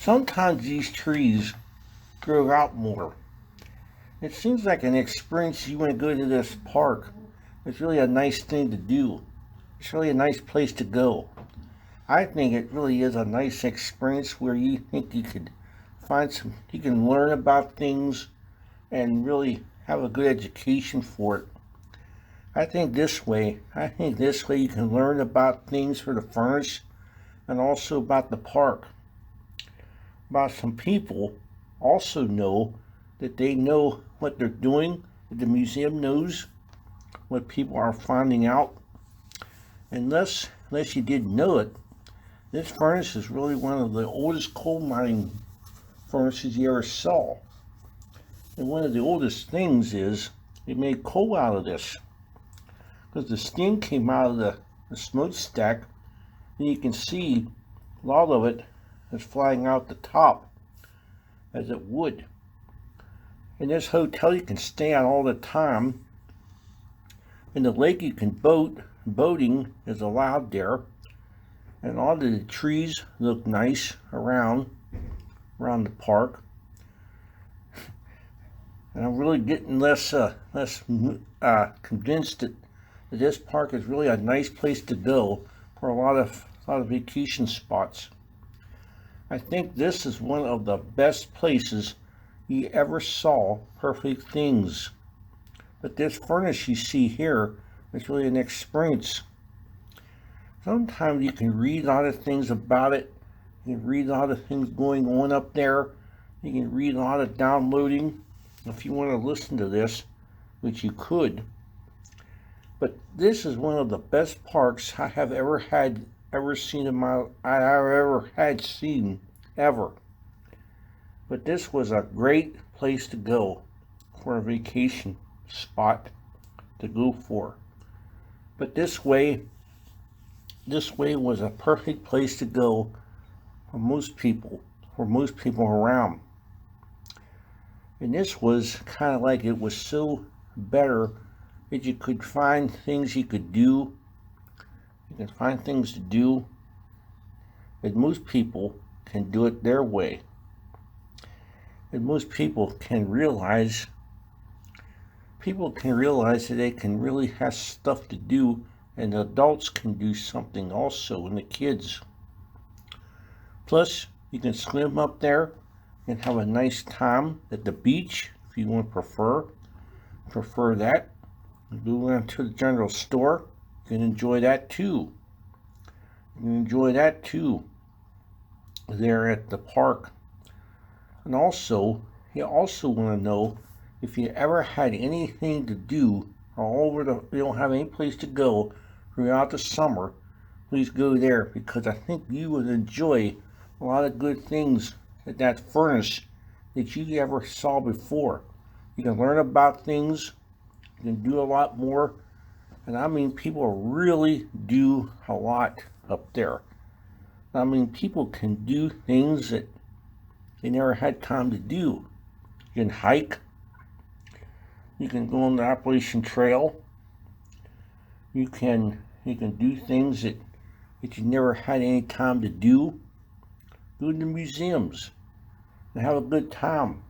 Sometimes these trees grow out more. It seems like an experience you want to go to this park. It's really a nice thing to do. It's really a nice place to go. I think it really is a nice experience where you think you could you can learn about things and really have a good education for it. I think this way you can learn about things for the furnace and also about the park. About some people also know that they know what they're doing, that the museum knows what people are finding out. Unless you didn't know it, this furnace is really one of the oldest coal mining furnaces you ever saw. And one of the oldest things is they made coal out of this because the steam came out of the smokestack, and you can see a lot of it is flying out the top as it would. In this hotel you can stay out all the time. In the lake you can boat. Boating is allowed there. And all the trees look nice around the park. And I'm really getting less convinced that this park is really a nice place to go for a lot of vacation spots. I think this is one of the best places you ever saw perfect things. But this furnace you see here is really an experience. Sometimes you can read a lot of things about it. You can read a lot of things going on up there. You can read a lot of downloading if you want to listen to this, which you could. But this is one of the best parks I have ever seen ever. But this was a great place to go for a vacation spot to go for. But this way was a perfect place to go for most people around. And this was kind of like it was so better that you could find things you could do. You can find things to do that most people can do it their way. And most people can realize that they can really have stuff to do, and the adults can do something also, and the kids. Plus, you can swim up there and have a nice time at the beach if you want to prefer that. Go down to the general store. You can enjoy that too. There at the park. And also, you also want to know if you ever had anything to do you don't have any place to go throughout the summer, please go there, because I think you would enjoy a lot of good things at that furnace that you ever saw before. You can learn about things, you can do a lot more, and I mean people really do a lot up there. I mean people can do things that they never had time to do. You can hike, you can go on the Appalachian Trail, you can do things that you never had any time to do. Go to the museums and have a good time.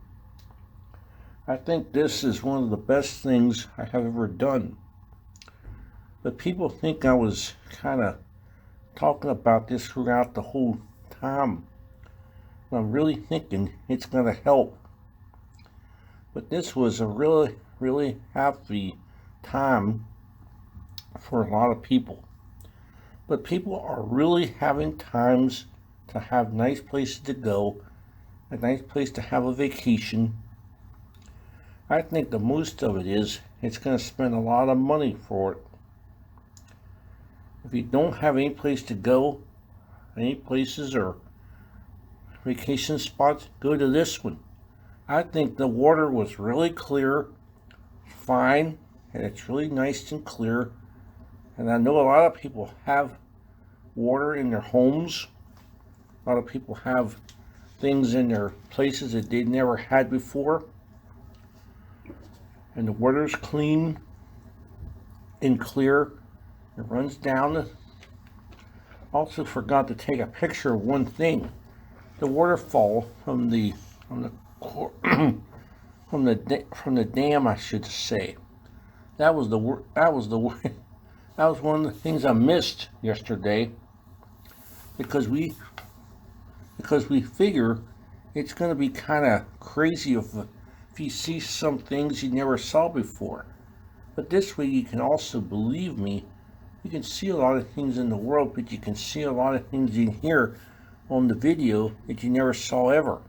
I think this is one of the best things I have ever done. But people think I was kind of talking about this throughout the whole time. I'm really thinking it's going to help. But this was a really, really happy time for a lot of people. But people are really having times to have nice places to go, a nice place to have a vacation. I think the most of it is it's going to spend a lot of money for it. If you don't have any place to go, any places or vacation spots, go to this one. I think the water was really clear, fine, and it's really nice and clear. And I know a lot of people have water in their homes. A lot of people have things in their places that they never had before. And the water's clean and clear. It runs down. Also forgot to take a picture of one thing. the waterfall from the from the dam, I should say. That was one of the things I missed yesterday, because we figure it's going to be kind of crazy if you see some things you never saw before. But this way you can also, believe me, you can see a lot of things in the world, but you can see a lot of things in here on the video that you never saw ever,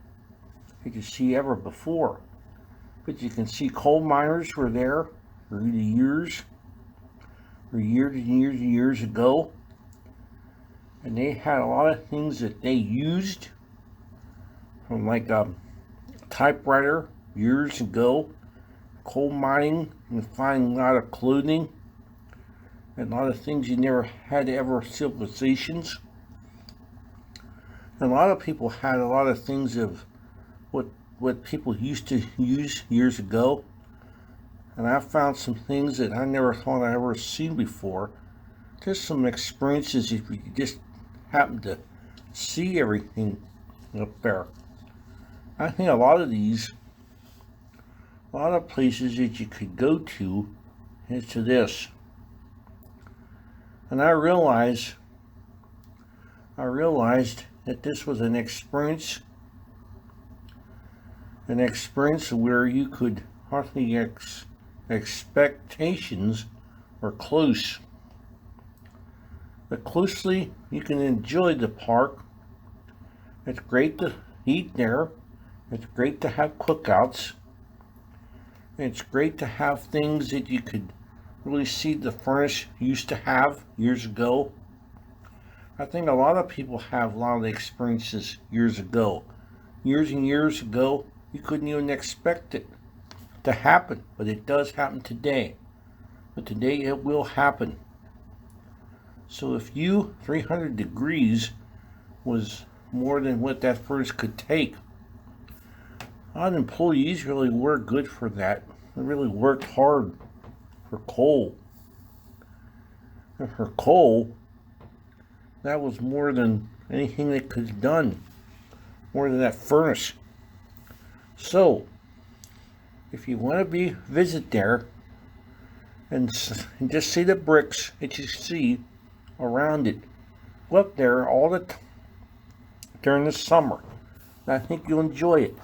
that you see ever before. But you can see coal miners were there for years and years ago, and they had a lot of things that they used, from like a typewriter years ago, coal mining, and finding a lot of clothing and a lot of things you never had ever, civilizations. And a lot of people had a lot of things of what people used to use years ago. And I found some things that I never thought I ever seen before. Just some experiences if you just happen to see everything up there. I think a lot of places that you could go to is to this. And I realized that this was an experience where you could hardly expectations were close. But closely you can enjoy the park. It's great to eat there. It's great to have cookouts. It's great to have things that you could really see the furnace used to have years ago. I think a lot of people have a lot of experiences years ago. Years and years ago, you couldn't even expect it to happen, but it does happen today. But today it will happen. So if 300 degrees was more than what that furnace could take, a lot of employees really were good for that. They really worked hard for coal. And for coal, that was more than anything they could have done, more than that furnace. So, if you want to visit there and just see the bricks that you see around it, go up there during the summer. I think you'll enjoy it.